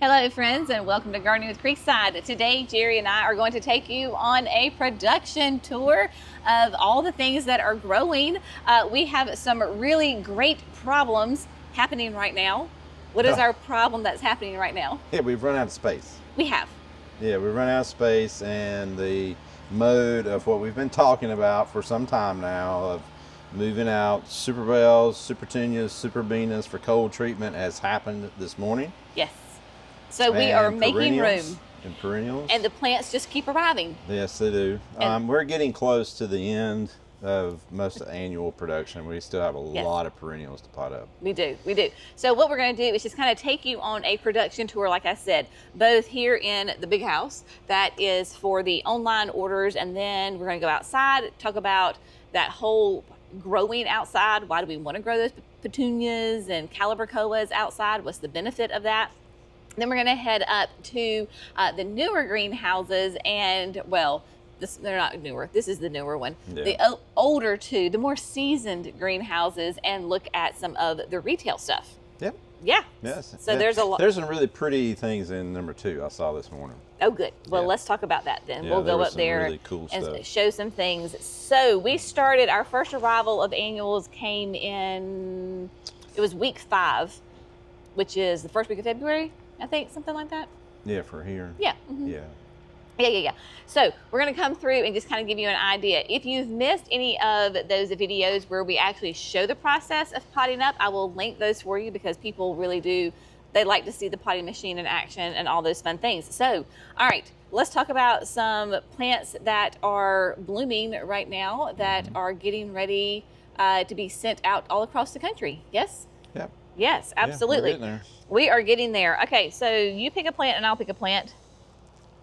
Hello friends, and welcome to Gardening with Creekside. Today Jerry and I are going to take you on a production tour of all the things that are growing. We have some really great problems happening right now. What is our problem that's happening right now? Yeah, we've run out of space. We have. Yeah, we've run out of space, and the mode of what we've been talking about for some time now of moving out super bells, super petunias, super beanas for cold treatment has happened this morning. Yes. So we are making room. And perennials. And the plants just keep arriving. Yes, they do. We're getting close to the end of most of the annual production. We still have a lot of perennials to pot up. We do. So what we're going to do is just kind of take you on a production tour, like I said, both here in the big house that is for the online orders, and then we're going to go outside, talk about that whole growing outside. Why do we want to grow those petunias and calibrachoas outside? What's the benefit of that? Then we're going to head up to the newer greenhouses, and well, they're not newer. This is the newer one. Yeah. The older two, the more seasoned greenhouses, and look at some of the retail stuff. Yep. Yeah. Yes. So there's a lot. There's some really pretty things in number 2 I saw this morning. Oh, good. Well, let's talk about that then. Yeah, we'll go up there really cool and stuff. show some things. So we started, our first arrival of annuals came in, it was week 5, which is the first week of February, I think, something like that. Yeah, for here. Yeah. Mm-hmm. Yeah. So we're going to come through and just kind of give you an idea. If you've missed any of those videos where we actually show the process of potting up, I will link those for you because people really do, they like to see the potting machine in action and all those fun things. So, all right, let's talk about some plants that are blooming right now that are getting ready to be sent out all across the country. Yes? Yep. Yes, absolutely. Yeah, we're getting there. We are getting there. Okay, so you pick a plant and I'll pick a plant.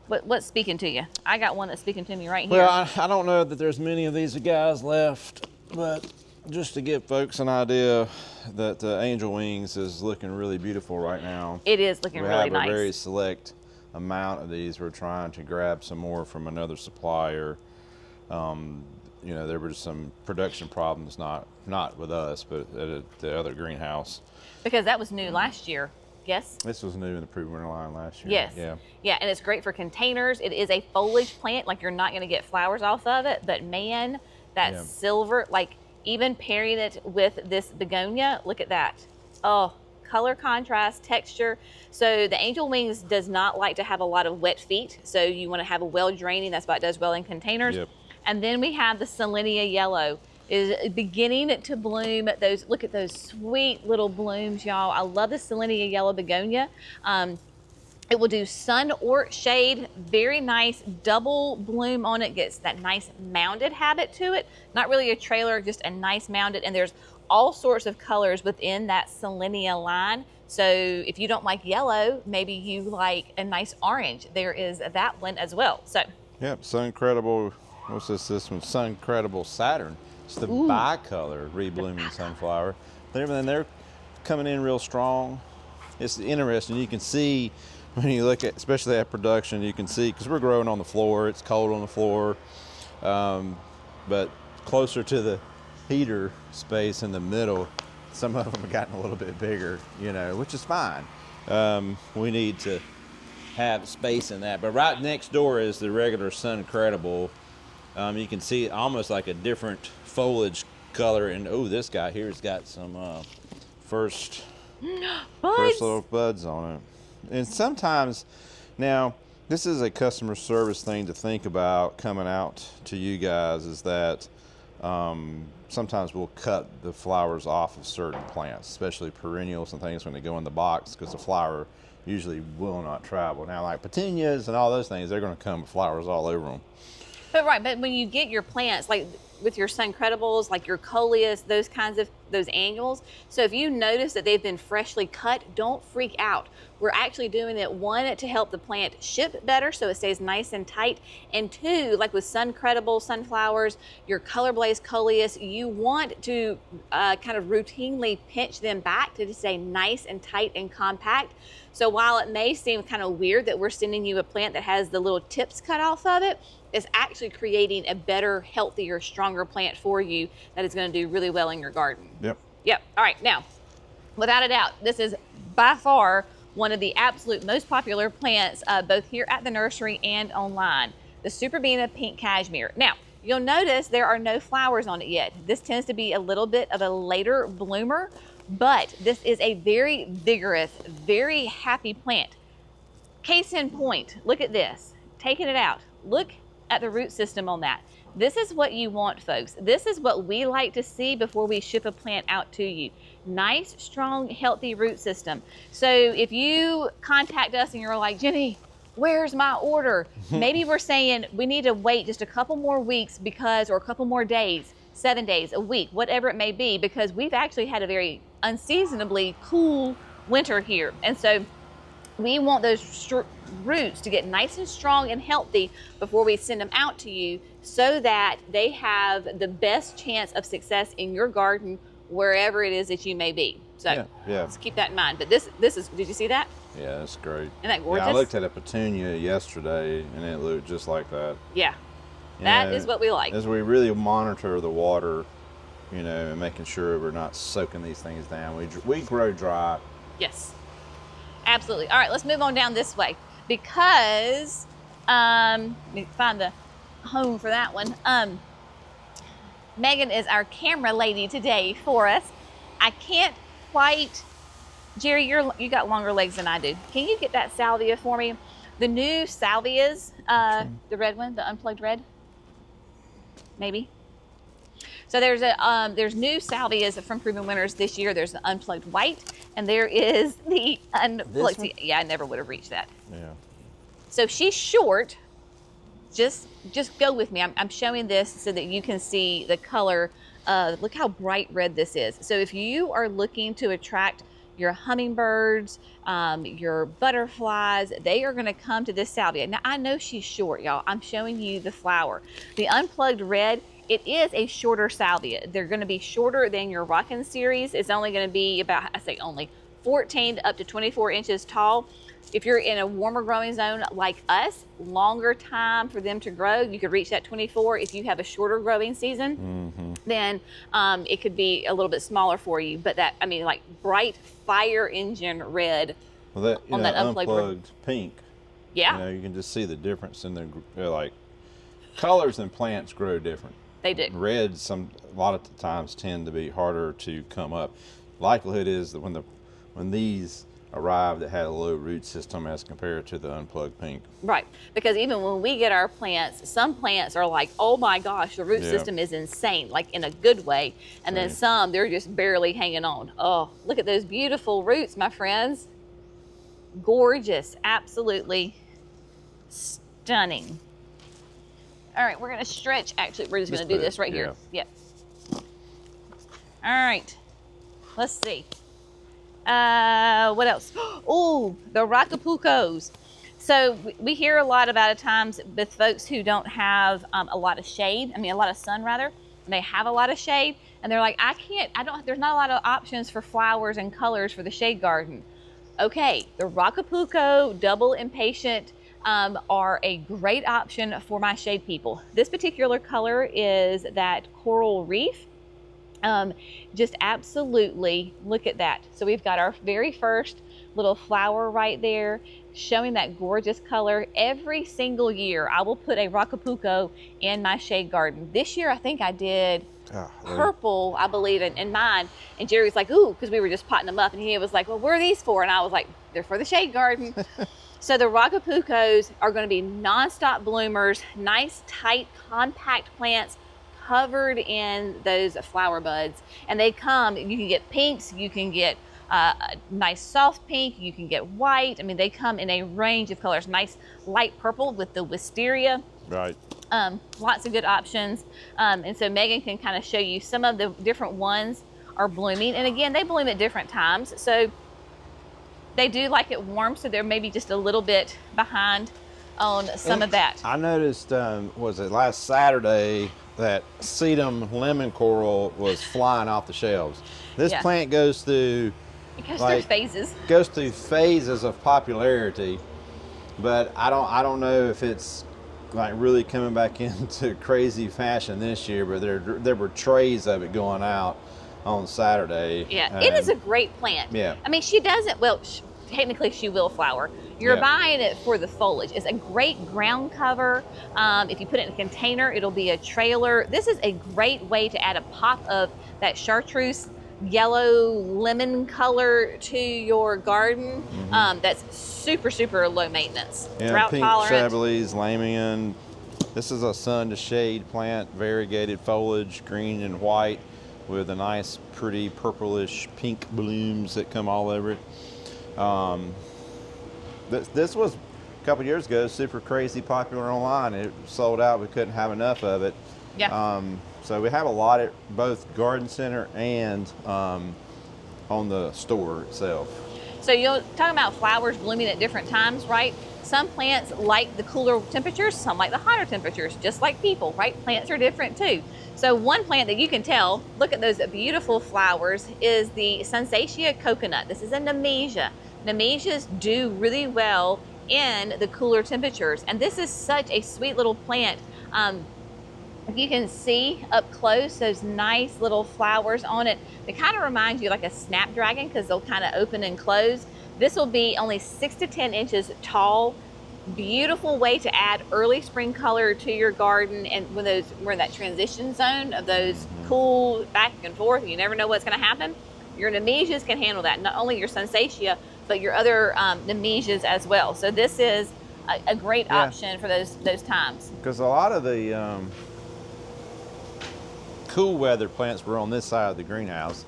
What's speaking to you? I got one that's speaking to me right here. Well, I don't know that there's many of these guys left, but just to give folks an idea that Angel Wings is looking really beautiful right now. It is looking really nice. We have a very select amount of these. We're trying to grab some more from another supplier. You know, there were some production problems, not with us, but at the other greenhouse. Because that was new last year. Yes? This was new in the pre-winter line last year. Yes. Yeah, and it's great for containers. It is a foliage plant, like you're not going to get flowers off of it, but man, that silver, like even pairing it with this begonia, look at that. Oh, color contrast, texture. So the Angel Wings does not like to have a lot of wet feet, so you want to have a well-draining, that's why it does well in containers. Yep. And then we have the Selenia Yellow. Is beginning to bloom. Look at those sweet little blooms, y'all. I love the Selenia Yellow begonia. It will do sun or shade. Very nice double bloom on it. Gets that nice mounded habit to it. Not really a trailer, just a nice mounded. And there's all sorts of colors within that Selenia line. So if you don't like yellow, maybe you like a nice orange. There is that one as well. So. Yep, Suncredible. What's this? This one, Suncredible Saturn. It's the bicolor reblooming sunflower. They're coming in real strong. It's interesting. You can see when you look at, especially at production, you can see, because we're growing on the floor, it's cold on the floor, but closer to the heater space in the middle, some of them have gotten a little bit bigger, you know, which is fine. We need to have space in that. But right next door is the regular Suncredible. You can see almost like a different foliage color, and this guy here has got some first little buds on it. And sometimes, now this is a customer service thing to think about coming out to you guys, is that sometimes we'll cut the flowers off of certain plants, especially perennials and things when they go in the box, because the flower usually will not travel. Now, like petunias and all those things, they're going to come with flowers all over them. But when you get your plants, like with your Suncredibles, like your coleus, those kinds of, those annuals. So if you notice that they've been freshly cut, don't freak out. We're actually doing it, 1, to help the plant ship better so it stays nice and tight, and 2, like with Suncredible sunflowers, your Color Blaze coleus, you want to kind of routinely pinch them back to stay nice and tight and compact. So while it may seem kind of weird that we're sending you a plant that has the little tips cut off of it, it's actually creating a better, healthier, stronger plant for you that is going to do really well in your garden. Yep. All right, now, without a doubt, this is by far one of the absolute most popular plants, both here at the nursery and online, the Superbena Pink Cashmere. Now, you'll notice there are no flowers on it yet. This tends to be a little bit of a later bloomer, but this is a very vigorous, very happy plant. Case in point, look at this, taking it out. Look at the root system on that. This is what you want, folks. This is what we like to see before we ship a plant out to you. Nice, strong, healthy root system. So if you contact us and you're like, Jenny, where's my order? Maybe we're saying we need to wait just a couple more weeks because, or a couple more days, 7 days, a week, whatever it may be, because we've actually had a very unseasonably cool winter here. And so we want those roots to get nice and strong and healthy before we send them out to you, so that they have the best chance of success in your garden, wherever it is that you may be. So let's keep that in mind. But this is, did you see that? Yeah, that's great. Isn't that gorgeous? Yeah, I looked at a petunia yesterday and it looked just like that. Yeah, that is what we like. As we really monitor the water, you know, and making sure we're not soaking these things down. We grow dry. Yes, absolutely. All right, let's move on down this way, because let me find the home for that one. Megan is our camera lady today for us. I can't quite, Jerry, you got longer legs than I do. Can you get that salvia for me? The new salvias, the red one, the unplugged red, maybe. So there's new salvias from Proven Winners this year. There's the unplugged white, and there is the unplugged. Yeah, I never would have reached that. Yeah. So she's short. Just go with me. I'm showing this so that you can see the color. Look how bright red this is. So if you are looking to attract your hummingbirds, your butterflies, they are going to come to this salvia. Now, I know she's short, y'all. I'm showing you the flower. The unplugged red, it is a shorter salvia. They're going to be shorter than your Rockin' series. It's only going to be about, I say only, 14 up to 24 inches tall. If you're in a warmer growing zone like us, longer time for them to grow, you could reach that 24. If you have a shorter growing season, then it could be a little bit smaller for you. But that, I mean, like bright fire engine red on that unplugged pink. Yeah. You know, you can just see the difference in the, like, colors and plants grow different. They do. Reds, a lot of the times tend to be harder to come up. Likelihood is that when these arrived, that had a low root system as compared to the unplugged pink. Right, because even when we get our plants, some plants are like, oh my gosh, the root system is insane, like in a good way. And then some, they're just barely hanging on. Oh, look at those beautiful roots, my friends. Gorgeous, absolutely stunning. All right, we're gonna stretch. Actually, we're just gonna do this right here. Yep. All right, let's see. What else? Oh, the Rocapucos. So we hear a lot about at times with folks who don't have a lot of shade, a lot of sun rather, and they have a lot of shade, and they're like, there's not a lot of options for flowers and colors for the shade garden. Okay, the Rocapuco Double Impatient are a great option for my shade people. This particular color is that coral reef. Just absolutely look at that. So we've got our very first little flower right there showing that gorgeous color. Every single year I will put a Rocapuco in my shade garden. This year I think I did purple, I believe, in mine. And Jerry's like, ooh, because we were just potting them up, and he was like, well, what are these for? And I was like, they're for the shade garden. So the Rocapucos are going to be nonstop bloomers, nice, tight, compact plants covered in those flower buds. And they come, you can get pinks, you can get a nice soft pink, you can get white. They come in a range of colors. Nice light purple with the wisteria. Right. Lots of good options. And so Megan can kind of show you some of the different ones are blooming. And again, they bloom at different times. So they do like it warm, so they're maybe just a little bit behind on some of that. I noticed, was it last Saturday, that sedum lemon coral was flying off the shelves. This plant goes through through phases. Goes through phases of popularity, but I don't know if it's like really coming back into crazy fashion this year. But there were trays of it going out on Saturday. Yeah, it is a great plant. Yeah. She doesn't, well, technically she will flower. You're buying it for the foliage. It's a great ground cover. If you put it in a container, it'll be a trailer. This is a great way to add a pop of that chartreuse yellow lemon color to your garden. That's super, super low maintenance. Drought pink tolerant. Chablis, Lamian. This is a sun to shade plant, variegated foliage, green and white, with a nice, pretty purplish pink blooms that come all over it. This was a couple years ago super crazy popular online. It sold out. We couldn't have enough of it. Yeah. So we have a lot at both garden center and on the store itself. So you're talking about flowers blooming at different times, right? Some plants like the cooler temperatures, some like the hotter temperatures, just like people, right? Plants are different too. So one plant that you can tell, look at those beautiful flowers, is the Sunsatia coconut. This is a Nemesia. Nemesias do really well in the cooler temperatures. And this is such a sweet little plant. If you can see up close those nice little flowers on it, they kind of remind you like a snapdragon because they'll kind of open and close. This will be only 6 to 10 inches tall. Beautiful way to add early spring color to your garden, and when we're in that transition zone of those cool back and forth, you never know what's going to happen. Your Nemesias can handle that. Not only your Sunsatia, but your other Nemesias as well. So this is a great option for those times. Because a lot of the cool weather plants were on this side of the greenhouse,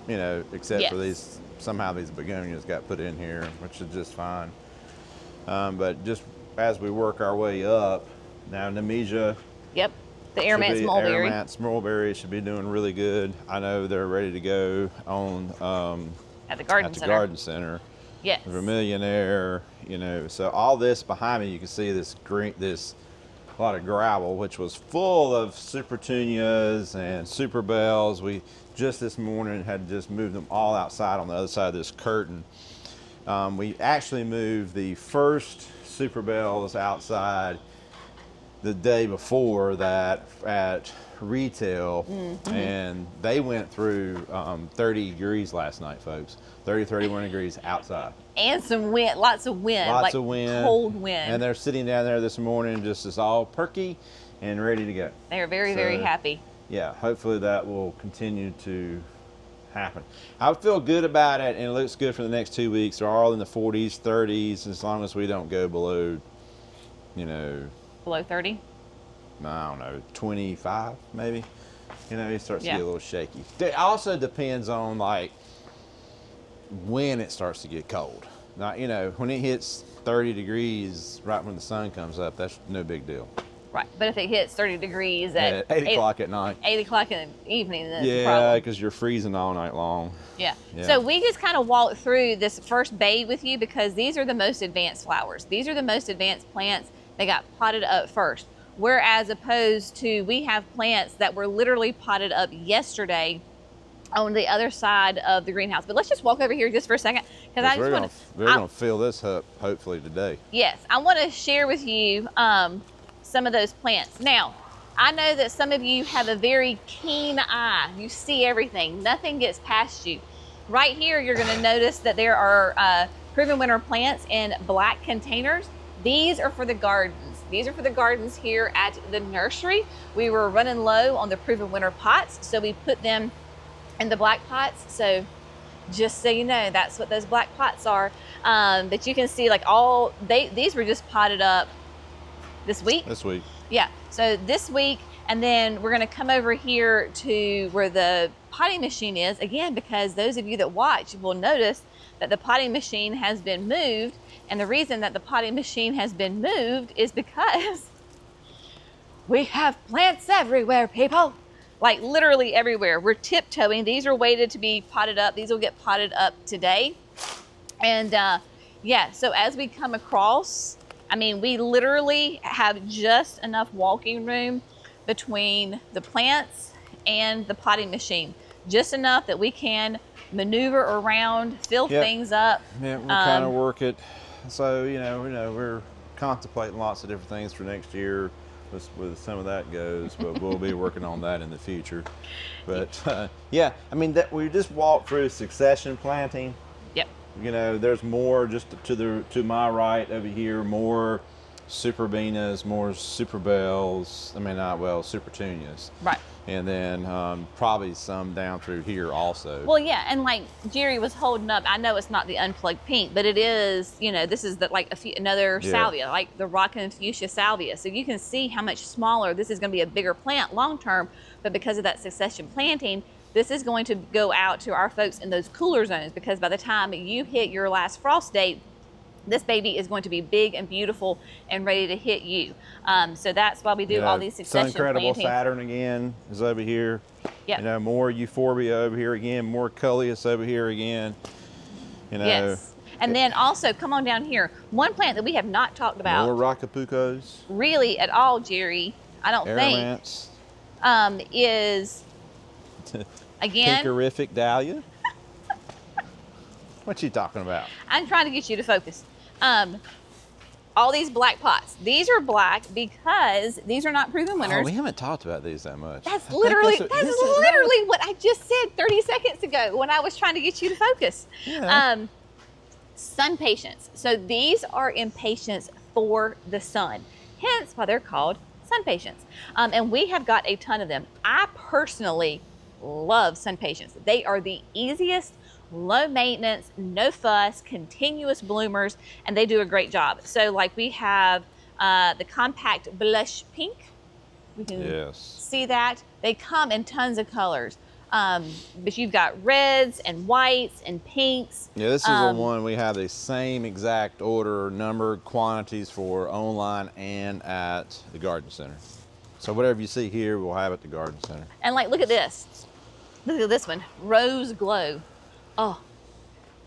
you know, except for these. Somehow these begonias got put in here, which is just fine. But just as we work our way up, now Nemesia. Yep, the Aromat's mulberry. Aromat's mulberry should be doing really good. I know they're ready to go on at the garden center. Yes. Vermillionaire, you know. So all this behind me, you can see this green, a lot of gravel, which was full of supertunias and super bells. We just this morning had just moved them all outside on the other side of this curtain. We actually moved the first super bells outside the day before that at retail, and they went through 30 degrees last night, folks. 30, 31 degrees outside. And some wind, lots of wind. Lots of wind. Cold wind. And they're sitting down there this morning just as all perky and ready to go. They are very, very happy. Yeah, hopefully that will continue to happen. I feel good about it, and it looks good for the next 2 weeks. They're all in the 40s, 30s, as long as we don't go below, you know. Below 30? I don't know, 25 maybe. You know, it starts to get a little shaky. It also depends on like when it starts to get cold. Now, you know, when it hits 30 degrees right when the sun comes up, that's no big deal. Right, but if it hits 30 degrees at 8 o'clock at night. 8 o'clock in the evening, that's a problem. Because you're freezing all night long. Yeah. So we just kind of walked through this first bay with you because these are the most advanced flowers. These are the most advanced plants. They got potted up first. Whereas opposed to, we have plants that were literally potted up yesterday on the other side of the greenhouse. But let's just walk over here just for a second, because I just want to. We're going to fill this up hopefully today. Yes, I want to share with you some of those plants. Now, I know that some of you have a very keen eye. You see everything. Nothing gets past you. Right here, you're going to notice that there are proven winter plants in black containers. These are for the gardens. These are for the gardens here at the nursery. We were running low on the proven winter pots, so we put them in the black pots. So just so you know, that's what those black pots are. But you can see like these were just potted up this week. This week. Yeah, so this week, and then we're gonna come over here to where the potting machine is, again, because those of you that watch will notice that the potting machine has been moved. And the reason that the potting machine has been moved is because we have plants everywhere, people. Like literally everywhere. We're tiptoeing. These are waited to be potted up. These will get potted up today. And yeah, so as we come across, I mean, we literally have just enough walking room between the plants and the potting machine. Just enough that we can maneuver around, fill things up. Yeah, we'll kind of work it. So, you know, we're contemplating lots of different things for next year with some of that goes, but we'll be working on that in the future. But yeah, I mean, we just walked through succession planting. Yep. You know, there's more just to my right over here, more Superbenas, more Superbells. I mean, not well, Supertunias. Right. And then probably some down through here also. Well, yeah, and like Jerry was holding up, I know it's not the unplugged pink, but it is, you know, this is the, like another salvia, like the Rockin' Fuchsia salvia. So you can see how much smaller, this is going to be a bigger plant long term, but because of that succession planting, this is going to go out to our folks in those cooler zones, because by the time you hit your last frost date, this baby is going to be big and beautiful and ready to hit you. So that's why we do all these succession Sun-Credible planting. Saturn again is over here. Yep. You know, more Euphorbia over here again, more Coleus over here again. You know. Yes. And then also, come on down here. One plant that we have not talked about more Rockapucos. really at all, Jerry, I don't Aromanths. think, is, again, Pinkerific Dahlia. What you talking about? I'm trying to get you to focus. All these black pots. These are black because these are not proven winners. Oh, we haven't talked about these that much. That's literally what I just said 30 seconds ago when I was trying to get you to focus. Yeah. Sun patience. So these are impatiens for the sun, hence why they're called sun patience. And we have got a ton of them. I personally love sun patience. They are the easiest, low maintenance, no fuss, continuous bloomers, and they do a great job. So like we have the compact blush pink. We can see that. They come in tons of colors. But you've got reds and whites and pinks. Yeah, this is the one we have the same exact order, number, quantities for online and at the garden center. So whatever you see here, we'll have at the garden center. And like, look at this. Look at this one, Rose Glow. Oh,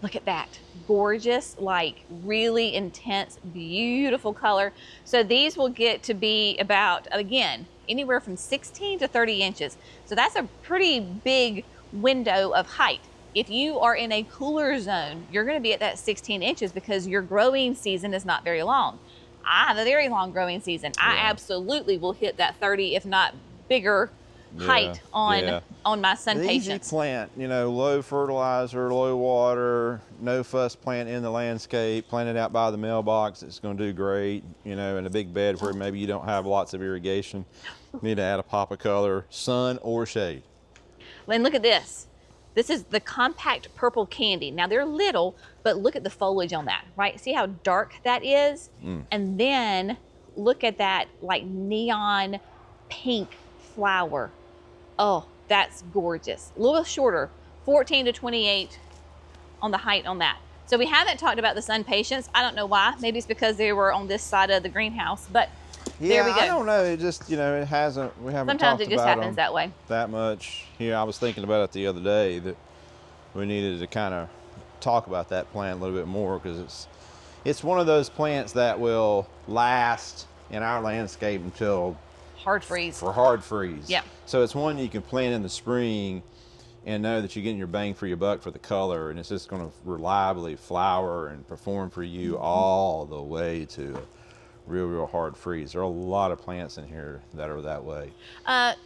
look at that. Gorgeous, like really intense, beautiful color. So these will get to be about, again, anywhere from 16 to 30 inches. So that's a pretty big window of height. If you are in a cooler zone, you're going to be at that 16 inches because your growing season is not very long. I have a very long growing season. I absolutely will hit that 30, if not bigger, height on my sun patience. Easy plant, you know, low fertilizer, low water, no fuss plant in the landscape, planted out by the mailbox. It's going to do great, you know, in a big bed where maybe you don't have lots of irrigation. You need to add a pop of color, sun or shade. And look at this. This is the compact purple candy. Now they're little, but look at the foliage on that, right? See how dark that is? And then look at that like neon pink flower. Oh, that's gorgeous. A little shorter, 14 to 28 on the height on that. So we haven't talked about the sun patience. I don't know why. Maybe it's because they were on this side of the greenhouse, but there we go. I don't know. It just, you know, we haven't Sometimes talked it just about happens that way. That much. Here, I was thinking about it the other day that we needed to kind of talk about that plant a little bit more because it's one of those plants that will last in our landscape until hard freeze. For hard freeze. Yeah. So it's one you can plant in the spring and know that you're getting your bang for your buck for the color, and it's just going to reliably flower and perform for you all the way to a real hard freeze. There are a lot of plants in here that are that way.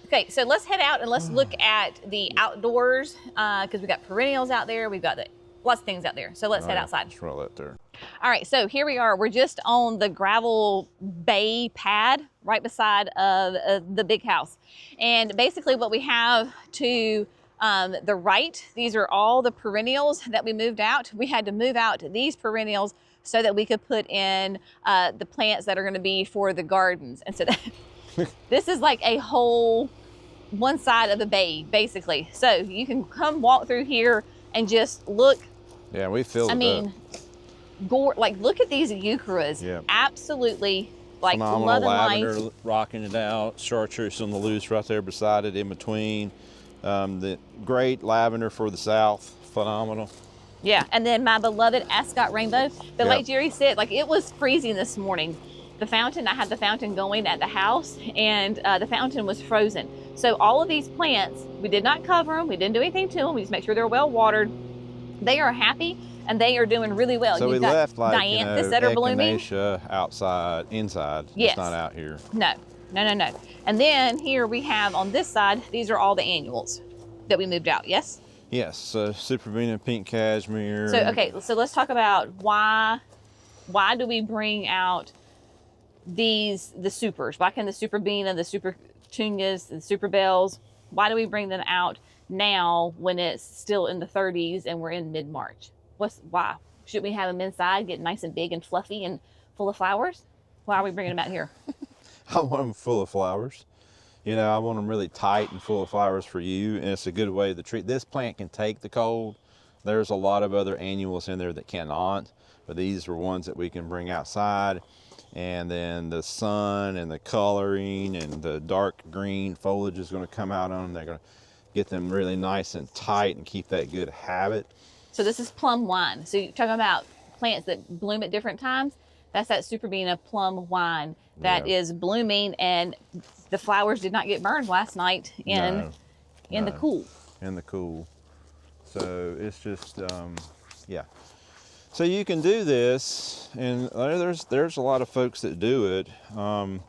Okay, so let's head out and let's look at the outdoors because we've got perennials out there. We've got lots of things out there. So let's head outside. Let's roll that there. All right, so here we are. We're just on the gravel bay pad right beside the big house. And basically what we have to the right, these are all the perennials that we moved out. We had to move out these perennials so that we could put in the plants that are going to be for the gardens. And so this is like a whole one side of the bay, basically. So you can come walk through here and just look. Yeah, we filled it up. Like look at these euchras. Yeah. Absolutely like phenomenal. love and Lavender life. rocking it out. Chartreuse on the loose right there beside it in between. The great lavender for the south. Phenomenal. Yeah, and then my beloved Ascot rainbow. But like Jerry said, like it was freezing this morning. The fountain, I had the fountain going at the house and the fountain was frozen. So all of these plants, we did not cover them. We didn't do anything to them. We just make sure they're well watered. They are happy and they are doing really well. So we left like dianthus that are blooming. Echinacea inside. Yes. It's not out here. No. And then here we have on this side, these are all the annuals that we moved out, yes? Yes, Supervena pink cashmere. So okay, so let's talk about why do we bring out the supers? Why can the Supervena, the Super Tungas, the Super Bells, why do we bring them out now when it's still in the 30s and we're in mid-March? Why? Should we have them inside, get nice and big and fluffy and full of flowers? Why are we bringing them out here? I want them full of flowers. You know, I want them really tight and full of flowers for you, and it's a good way to treat. This plant can take the cold. There's a lot of other annuals in there that cannot, but these are ones that we can bring outside. And then the sun and the coloring and the dark green foliage is going to come out on them. They're going to get them really nice and tight and keep that good habit. So this is plum wine. So you're talking about plants that bloom at different times. That's that Supervena plum wine that is blooming, and the flowers did not get burned last night in the cool. In the cool. So it's just, yeah. So you can do this, and there's a lot of folks that do it, and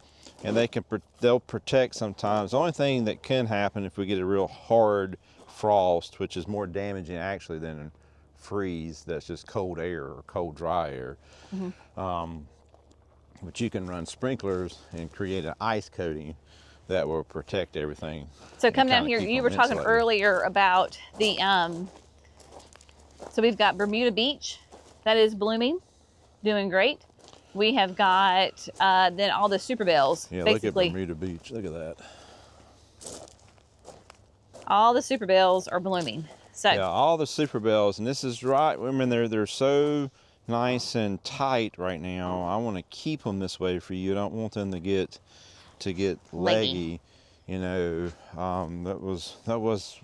they'll protect sometimes. The only thing that can happen if we get a real hard frost, which is more damaging actually than freeze, that's just cold air or cold dry air. But you can run sprinklers and create an ice coating that will protect everything. So come down here, you were talking earlier about the, so we've got Bermuda Beach that is blooming, doing great. We have got then all the Super Bells. Yeah, basically. look at Bermuda Beach, look at that. All the Super Bells are blooming. So yeah, all the Super Bells, and this is right, I mean, they're so nice and tight right now. I want to keep them this way for you. I don't want them to get leggy. You know, that was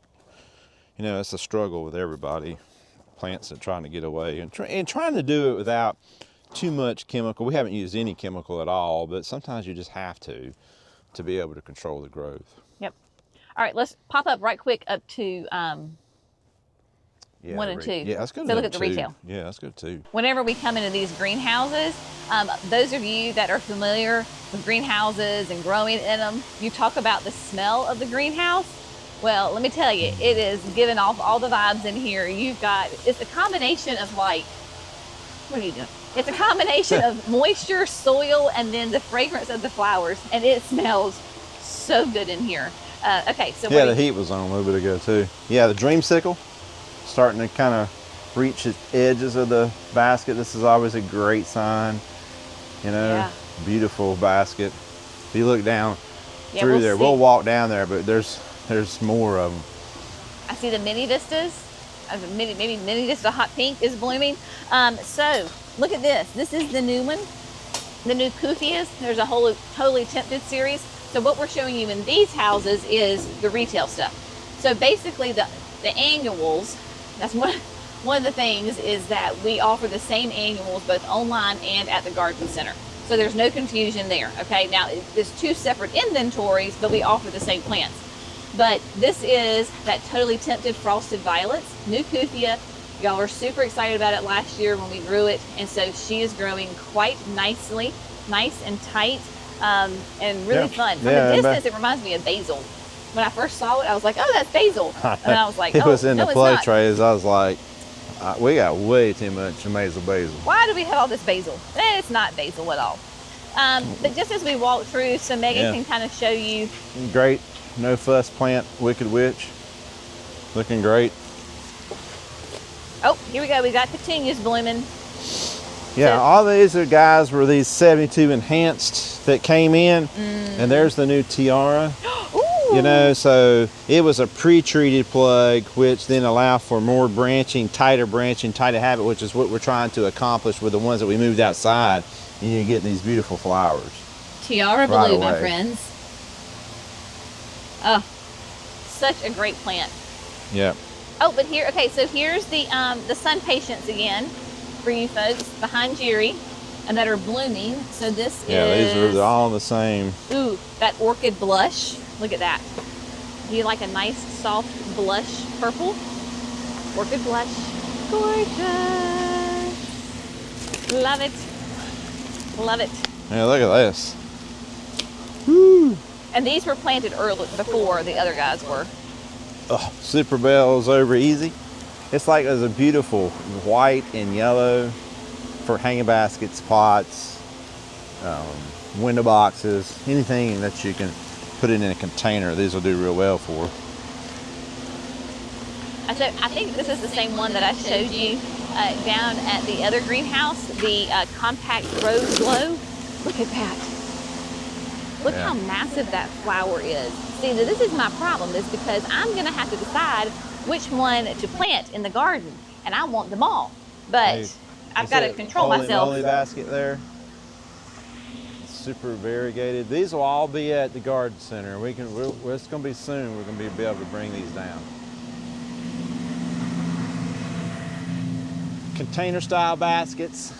you know, it's a struggle with everybody. Plants are trying to get away and trying to do it without too much chemical. We haven't used any chemical at all, but sometimes you just have to be able to control the growth. Yep. All right, let's pop up right quick up to 1 and 2. Yeah, let's go to so look at the 2. retail. Yeah, let's go to 2. Whenever we come into these greenhouses, those of you that are familiar with greenhouses and growing in them, you talk about the smell of the greenhouse. Well, let me tell you, it is giving off all the vibes in here. It's a combination of what are you doing? It's a combination of moisture, soil, and then the fragrance of the flowers, and it smells so good in here. Okay, so yeah, the heat was on a little bit ago too. Yeah, the dreamsicle starting to kind of reach the edges of the basket. This is always a great sign, you know. Beautiful basket. If you look down through there, we'll walk down there, but there's more of them. I see the mini vistas. Maybe mini vista hot pink is blooming. So look at this. This is the new one, the new Kufiyas. There's a whole Totally Tempted series. So what we're showing you in these houses is the retail stuff. So basically the annuals, that's one of the things is that we offer the same annuals both online and at the garden center. So there's no confusion there, okay? Now, there's 2 separate inventories, but we offer the same plants. But this is that Totally Tempted Frosted Violets, new Kufiya. Y'all were super excited about it last year when we grew it, and so she is growing quite nicely, nice and tight, and really fun. From a distance, it reminds me of basil. When I first saw it, I was like, oh, that's basil. And I was like, it was in the play trays. I was like, we got way too much basil. Why do we have all this basil? It's not basil at all. But just as we walk through, so Megan can kind of show you. Great, no fuss plant, Wicked Witch. Looking great. Oh, here we go. We got petunias blooming. Yeah, all these are guys were these 72 enhanced that came in, and there's the new Tiara. You know, so it was a pre-treated plug, which then allowed for more branching, tighter habit, which is what we're trying to accomplish with the ones that we moved outside. And you get these beautiful flowers. Tiara blue, my friends. Oh, such a great plant. Yeah. Oh, but here, okay, so here's the sun patience again for you folks behind Jerry, and that are blooming. So this these are all the same. Ooh, that orchid blush. Look at that. Do you like a nice soft blush purple? Orchid blush. Gorgeous. Love it. Love it. Yeah, look at this. Woo. And these were planted early before the other guys were. Super Bells over easy. It's like there's a beautiful white and yellow for hanging baskets, pots, window boxes, anything that you can put it in a container. These will do real well for. I think this is the same one that I showed you down at the other greenhouse, the compact rose glow. Look at that. Look how massive that flower is. See, this is my problem, is because I'm gonna have to decide which one to plant in the garden, and I want them all. But I've got to control myself. Holy basket there. Super variegated. These will all be at the garden center. It's gonna be soon. We're gonna be able to bring these down. Container style baskets.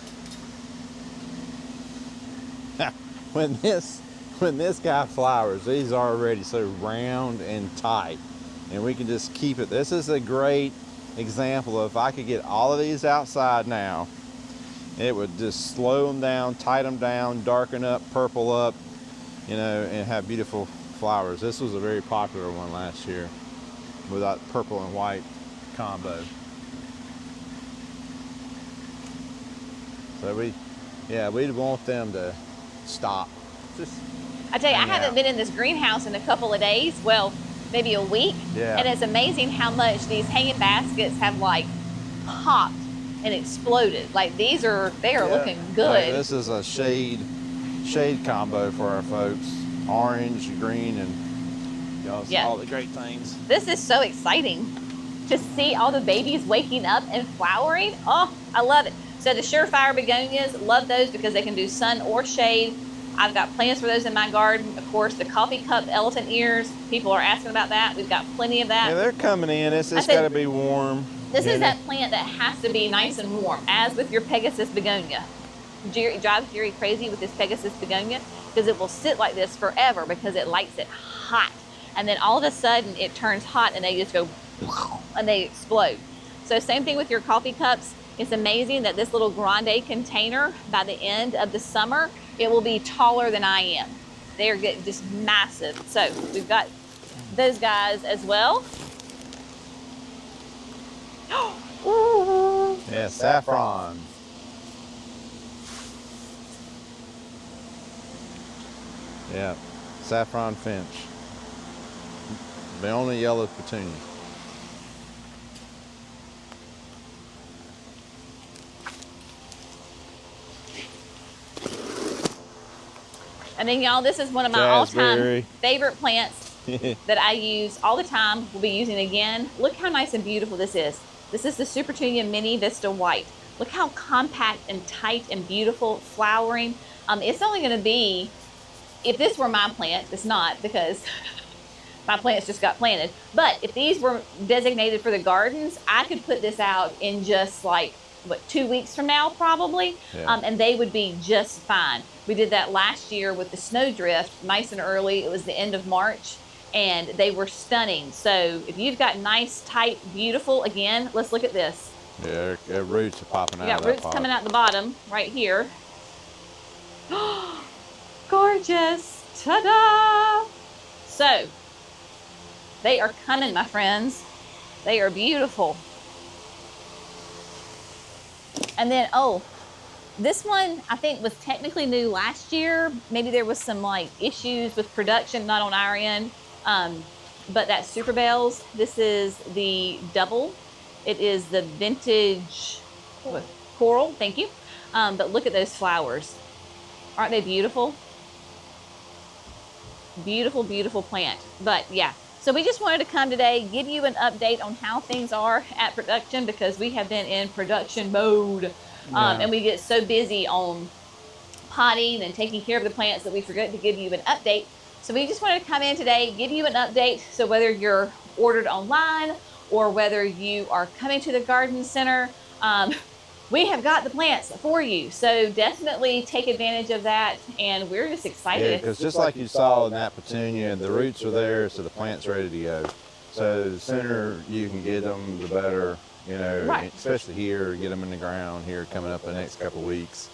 when this guy flowers, these are already so round and tight, and we can just keep it. This is a great example of, if I could get all of these outside now, it would just slow them down, tighten them down, darken up, purple up, you know, and have beautiful flowers. This was a very popular one last year with that purple and white combo. So we'd want them to stop. I tell you, I haven't been in this greenhouse in a couple of days. Well, maybe a week. Yeah. And it's amazing how much these hanging baskets have like popped and exploded. Like they are looking good. Like, this is a shade combo for our folks. Orange, green, and all the great things. This is so exciting to see all the babies waking up and flowering. Oh, I love it. So the Surefire begonias, love those because they can do sun or shade. I've got plants for those in my garden. Of course, the coffee cup elephant ears, people are asking about that. We've got plenty of that. Yeah, they're coming in. It's got to be warm. This is that plant that has to be nice and warm, as with your Pegasus begonia. It drives Jerry crazy with this Pegasus begonia because it will sit like this forever because it likes it hot. And then all of a sudden it turns hot and they just go and they explode. So same thing with your coffee cups. It's amazing that this little grande container, by the end of the summer, it will be taller than I am. They're just massive. So we've got those guys as well. Ooh. Yeah, saffron. Yeah, saffron finch. The only yellow petunia. And then y'all, this is one of my all-time favorite plants that I use all the time. We'll be using again. Look how nice and beautiful this is. This is the Supertunia Mini Vista White. Look how compact and tight and beautiful flowering. It's only gonna be, if this were my plant, it's not because my plants just got planted. But if these were designated for the gardens, I could put this out in just like, what, 2 weeks from now probably, and they would be just fine. We did that last year with the snowdrift, nice and early. It was the end of March, and they were stunning. So if you've got nice, tight, beautiful, again, let's look at this. Yeah, their roots are popping out. You got roots coming out the bottom right here. Gorgeous, ta-da! So they are coming, my friends. They are beautiful. And then, oh, this one I think was technically new last year. Maybe there was some like issues with production, not on our end. But that Super Bells, this is the double. It is the vintage coral, thank you. But look at those flowers. Aren't they beautiful? Beautiful, beautiful plant. But yeah, so we just wanted to come today, give you an update on how things are at production because we have been in production mode. And we get so busy on potting and taking care of the plants that we forget to give you an update. So we just wanted to come in today, give you an update. So whether you're ordered online or whether you are coming to the garden center, we have got the plants for you. So definitely take advantage of that. And we're just excited. Yeah, because just like you saw in that petunia, the roots are there, so the plant's ready to go. So the sooner you can get them, the better, you know, especially here, get them in the ground here coming up the next couple of weeks.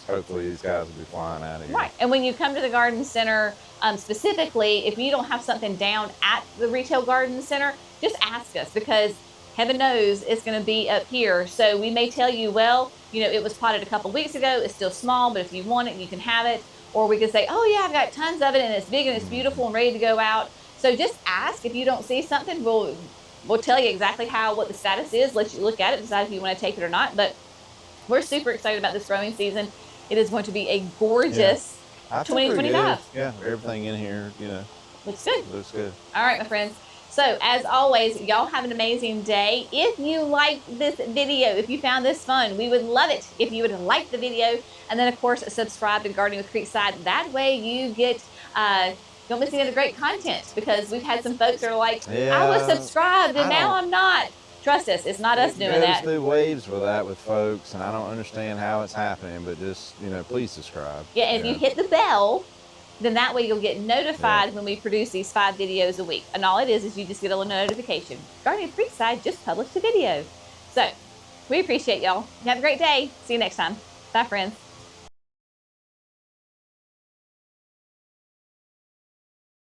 hopefully these guys will be flying out of here. Right. And when you come to the garden center, specifically, if you don't have something down at the retail garden center, just ask us, because heaven knows it's going to be up here. So we may tell you, well, you know, it was potted a couple weeks ago. It's still small, but if you want it, you can have it. Or we could say, oh yeah, I've got tons of it and it's big and it's beautiful and ready to go out. So just ask. If you don't see something, we'll tell you exactly what the status is, let you look at it, decide if you want to take it or not. But we're super excited about this growing season. It is going to be a gorgeous 2025. Yeah, everything in here, you know, looks good. Looks good. All right, my friends. So as always, y'all have an amazing day. If you liked this video, if you found this fun, we would love it if you would like the video, and then of course subscribe to Gardening with Creekside. That way you get don't miss any of the great content, because we've had some folks that are like, I was subscribed and now I'm not. Trust us, it's not us doing that. It goes through waves with that with folks, and I don't understand how it's happening, but just, you know, please subscribe. Yeah, and if you hit the bell, then that way you'll get notified when we produce these 5 videos a week. And all it is you just get a little notification. Gardening with Creekside just published a video. So we appreciate y'all. Have a great day. See you next time. Bye, friends.